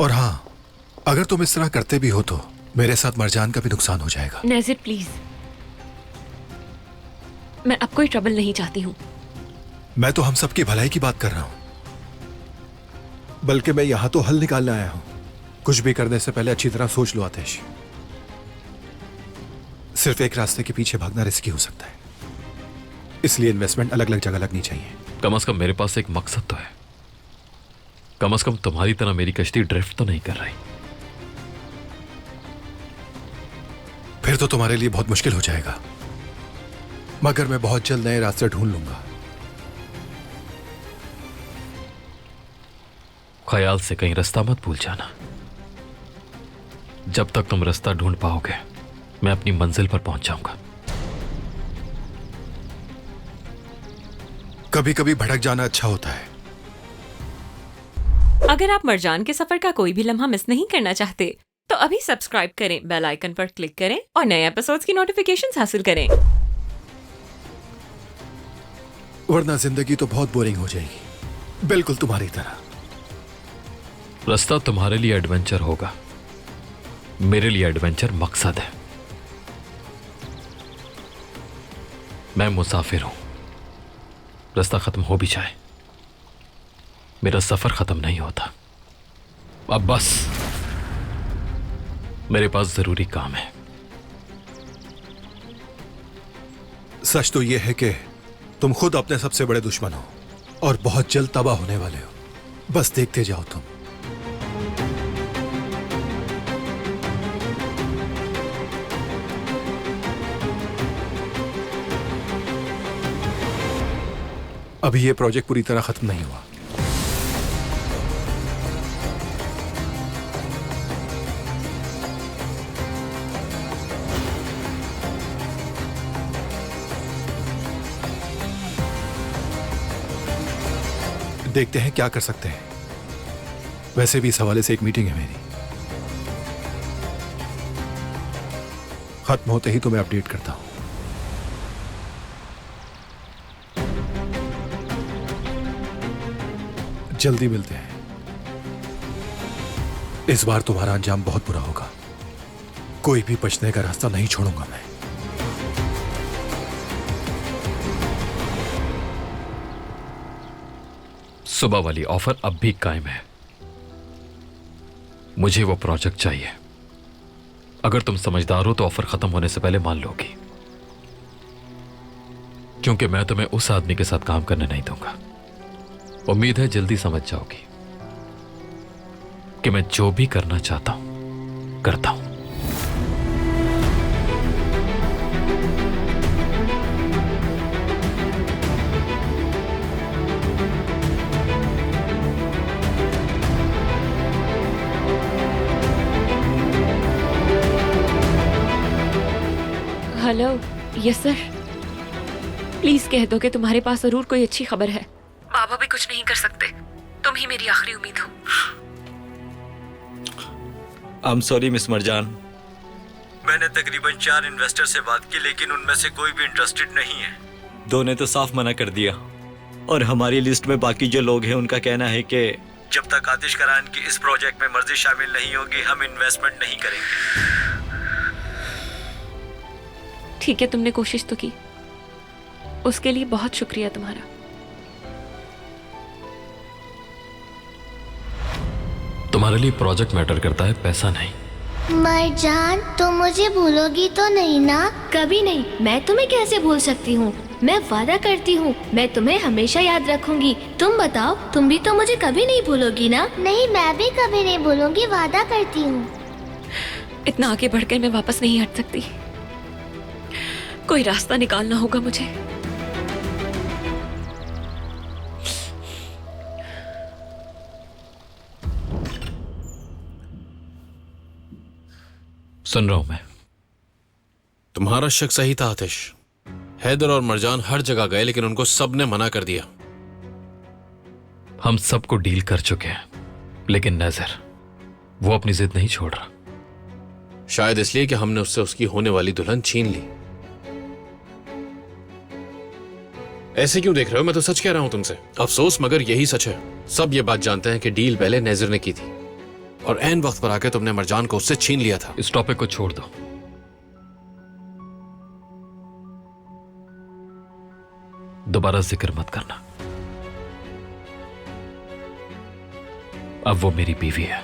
और हाँ, अगर तुम इस तरह करते भी हो तो मेरे साथ मरजान का भी नुकसान हो जाएगा। नेज़िर प्लीज, मैं अब कोई ट्रबल नहीं चाहती हूँ। मैं तो हम सबकी भलाई की बात कर रहा हूं, बल्कि मैं यहां तो हल निकालने आया हूं। कुछ भी करने से पहले अच्छी तरह सोच लो आतिश। सिर्फ एक रास्ते के पीछे भागना रिस्की हो सकता है, इसलिए इन्वेस्टमेंट अलग अलग जगह लगनी चाहिए। कम से कम मेरे पास एक मकसद तो है। कम से कम तुम्हारी तरह मेरी कश्ती ड्रिफ्ट तो नहीं कर रही। फिर तो तुम्हारे लिए बहुत मुश्किल हो जाएगा, मगर मैं बहुत जल्द नए रास्ते ढूंढ लूंगा। ख्याल से कहीं रास्ता मत भूल जाना। जब तक तुम रास्ता ढूंढ पाओगे मैं अपनी मंजिल पर पहुंच जाऊंगा। कभी कभी भटक जाना अच्छा होता है। अगर आप मरजान के सफर का कोई भी लम्हा मिस नहीं करना चाहते तो अभी सब्सक्राइब करें, बेल आइकन पर क्लिक करें और नए एपिसोड्स की नोटिफिकेशंस हासिल करें। वरना जिंदगी तो बहुत बोरिंग हो जाएगी, बिल्कुल तुम्हारी तरह। रास्ता तुम्हारे लिए एडवेंचर होगा, मेरे लिए एडवेंचर मकसद है। मैं मुसाफिर हूं। रास्ता खत्म हो भी जाए मेरा सफर खत्म नहीं होता। अब बस मेरे पास जरूरी काम है। सच तो यह है कि तुम खुद अपने सबसे बड़े दुश्मन हो और बहुत जल्द तबाह होने वाले हो। बस देखते जाओ तुम। अभी यह प्रोजेक्ट पूरी तरह खत्म नहीं हुआ। देखते हैं क्या कर सकते हैं। वैसे भी इस हवाले से एक मीटिंग है मेरी। खत्म होते ही तो मैं अपडेट करता हूं। जल्दी मिलते हैं। इस बार तुम्हारा अंजाम बहुत बुरा होगा। कोई भी बचने का रास्ता नहीं छोड़ूंगा मैं। सुबह वाली ऑफर अब भी कायम है। मुझे वो प्रोजेक्ट चाहिए। अगर तुम समझदार हो तो ऑफर खत्म होने से पहले मान लोगी, क्योंकि मैं तुम्हें उस आदमी के साथ काम करने नहीं दूंगा। उम्मीद है जल्दी समझ जाओगी कि मैं जो भी करना चाहता हूं करता हूं। Hello, yes sir. प्लीज कह दो कि तुम्हारे पास जरूर कोई अच्छी खबर है। बाबा भी कुछ नहीं कर सकते, तुम ही मेरी आखिरी उम्मीद हो। I am sorry miss Marjan. मैंने तकरीबन 4 इन्वेस्टर से बात की, लेकिन उनमें से कोई भी इंटरेस्टेड नहीं है। 2 ने तो साफ मना कर दिया। और हमारी लिस्ट में बाकी जो लोग हैं उनका कहना है कि जब तक आतिश करान की इस प्रोजेक्ट में मर्जी शामिल नहीं होगी हम इन्वेस्टमेंट नहीं करेंगे। ठीक है, तुमने कोशिश तो की, उसके लिए बहुत शुक्रिया तुम्हारा। तुम्हारे लिए प्रोजेक्ट मैटर करता है, पैसा नहीं। मरजान, तुम मुझे भूलोगी तो नहीं ना? कभी नहीं। मैं तुम्हें कैसे भूल सकती हूँ? मैं वादा करती हूँ मैं तुम्हें हमेशा याद रखूंगी। तुम बताओ, तुम भी तो मुझे कभी नहीं भूलोगी ना? नहीं, मैं भी कभी नहीं भूलूंगी, वादा करती हूँ। इतना आगे बढ़कर मैं वापस नहीं हट सकती। कोई रास्ता निकालना होगा मुझे। सुन रहा हूं मैं। तुम्हारा शक सही था आतिश। हैदर और मरजान हर जगह गए लेकिन उनको सबने मना कर दिया। हम सबको डील कर चुके हैं, लेकिन नेज़र वो अपनी जिद नहीं छोड़ रहा। शायद इसलिए कि हमने उससे उसकी होने वाली दुल्हन छीन ली। ऐसे क्यों देख रहे हो? मैं तो सच कह रहा हूं तुमसे। अफसोस, मगर यही सच है। सब ये बात जानते हैं कि डील पहले नेज़र ने की थी। और ऐन वक्त पर आके तुमने मरजान को उससे छीन लिया था। इस टॉपिक को छोड़ दो। दोबारा जिक्र मत करना। अब वो मेरी बीवी है।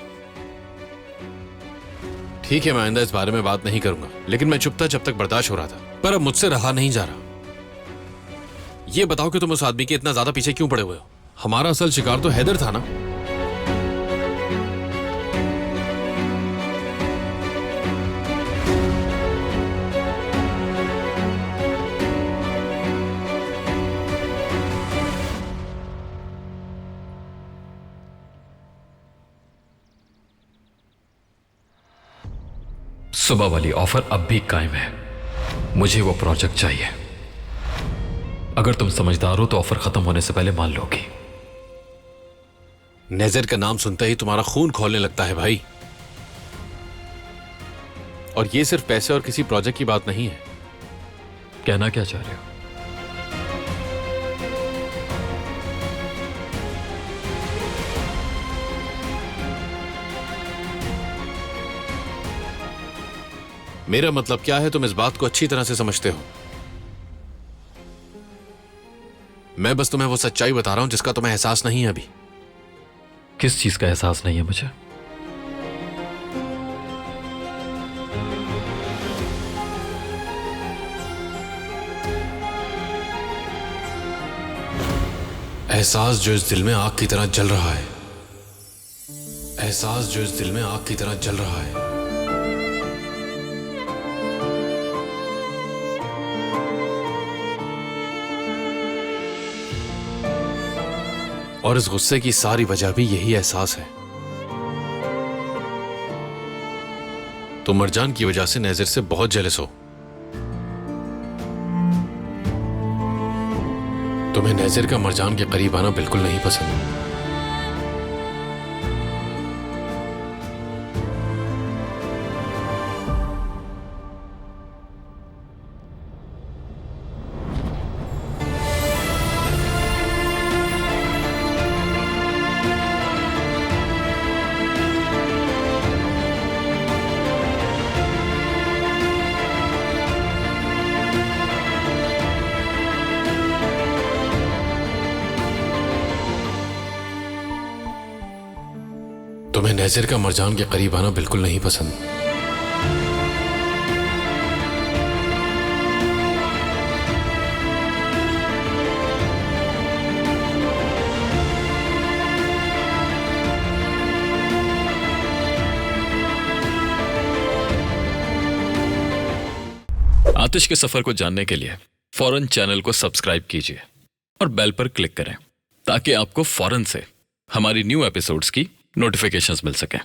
ठीक है, मैं आइंदा इस बारे में बात नहीं करूंगा, लेकिन मैं चुप था जब तक बर्दाश्त हो रहा था, पर अब मुझसे रहा नहीं जा रहा। ये बताओ कि तुम उस आदमी के इतना ज्यादा पीछे क्यों पड़े हुए हो? हमारा असल शिकार तो हैदर था ना। सुबह वाली ऑफर अब भी कायम है। मुझे वो प्रोजेक्ट चाहिए। अगर तुम समझदार हो तो ऑफर खत्म होने से पहले मान लोगी। नेजर का नाम सुनते ही तुम्हारा खून खौलने लगता है भाई। और ये सिर्फ पैसे और किसी प्रोजेक्ट की बात नहीं है। कहना क्या चाह रहे हो? मेरा मतलब क्या है तुम इस बात को अच्छी तरह से समझते हो। मैं बस तुम्हें वो सच्चाई बता रहा हूं जिसका तुम्हें एहसास नहीं है अभी। किस चीज का एहसास नहीं है मुझे? एहसास जो इस दिल में आग की तरह जल रहा है। एहसास जो इस दिल में आग की तरह जल रहा है। और इस गुस्से की सारी वजह भी यही एहसास है। तुम मरजान की वजह से नेजर से बहुत जेलस हो। तुम्हें नेजर का मरजान के करीब आना बिल्कुल नहीं पसंद। तुम्हें नेजर का मरजान के करीब आना बिल्कुल नहीं पसंद। आतिश के सफर को जानने के लिए फौरन चैनल को सब्सक्राइब कीजिए और बेल पर क्लिक करें ताकि आपको फौरन से हमारी न्यू एपिसोड्स की नोटिफिकेशंस मिल सकें।